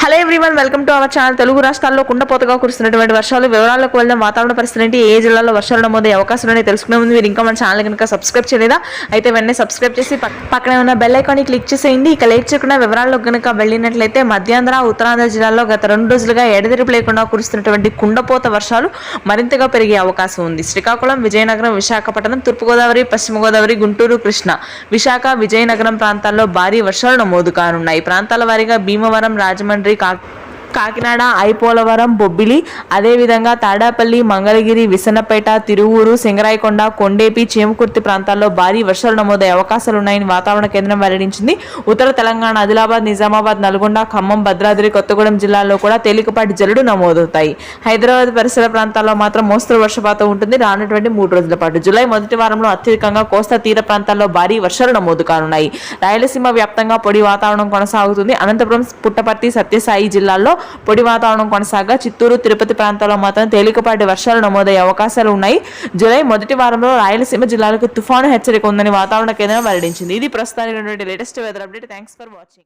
Hello everyone, welcome to our channel. Telugu రాష్ట్రాల్లో కుండపోతగా కురుస్తున్నటువంటి వర్షాలు వివరాల్లోకి వెళ్దాం. వాతావరణ పరిస్థితి ఏంటి, ఏ జిల్లాలో వర్షాలు నమోదయ్యే అవకాశాలు ఉన్నాయి తెలుసుకునే ముందు మీరు ఇంకా మన ఛానల్ కనుక సబ్స్క్రైబ్ చేయలేదా అయితే వెంటనే సబ్స్క్రైబ్ చేసి పక్కనే ఉన్న బెల్ ఐకాన్ క్లిక్ చేసేయండి. ఇక లేట్ చేయకుండా వివరాల్లో కనుక వెళ్ళినట్లయితే మధ్యాంధ్ర ఉత్తరాంధ్ర జిల్లాల్లో గత 2 రోజులుగా ఎడతెరిపి లేకుండా కురుస్తున్నటువంటి కుండపోత వర్షాలు మరింతగా పెరిగే అవకాశం ఉంది. శ్రీకాకుళం, విజయనగరం, విశాఖపట్నం, తూర్పుగోదావరి, పశ్చిమ గోదావరి, గుంటూరు, కృష్ణా, విశాఖ, విజయనగరం ప్రాంతాల్లో భారీ వర్షాలు నమోదు కానున్నాయి. ప్రాంతాల వారీగా భీమవరం, రాజమండ్రి, కాకినాడ, ఐపోలవరం, బొబ్బిలి, అదేవిధంగా తాడాపల్లి, మంగళగిరి, విసన్నపేట, తిరువూరు, సింగరాయకొండ, కొండేపి, చేమకుర్తి ప్రాంతాల్లో భారీ వర్షాలు నమోదయ్యే అవకాశాలున్నాయని వాతావరణ కేంద్రం వెల్లడించింది. ఉత్తర తెలంగాణ, ఆదిలాబాద్, నిజామాబాద్, నల్గొండ, ఖమ్మం, భద్రాద్రి కొత్తగూడెం జిల్లాల్లో కూడా తేలికపాటి జల్లుడు నమోదవుతాయి. హైదరాబాద్ పరిసర ప్రాంతాల్లో మాత్రం మోస్తరు వర్షపాతం ఉంటుంది. రానటువంటి 3 రోజుల పాటు జూలై మొదటి వారంలో అత్యధికంగా కోస్తా తీర ప్రాంతాల్లో భారీ వర్షాలు నమోదు కానున్నాయి. రాయలసీమ వ్యాప్తంగా పొడి వాతావరణం కొనసాగుతుంది. అనంతపురం, పుట్టపర్తి, సత్యసాయి జిల్లాల్లో పొడి వాతావరణం కొనసాగా చిత్తూరు, తిరుపతి ప్రాంతాల్లో మాత్రం తేలికపాటి వర్షాలు నమోదయ్యే అవకాశాలు ఉన్నాయి. జూలై మొదటి వారంలో రాయలసీమ జిల్లాలకు తుఫాను హెచ్చరిక ఉందని వాతావరణ కేంద్రం వెల్లడించింది. ఇది ప్రస్తుతానికి latest weather update. Thanks for watching.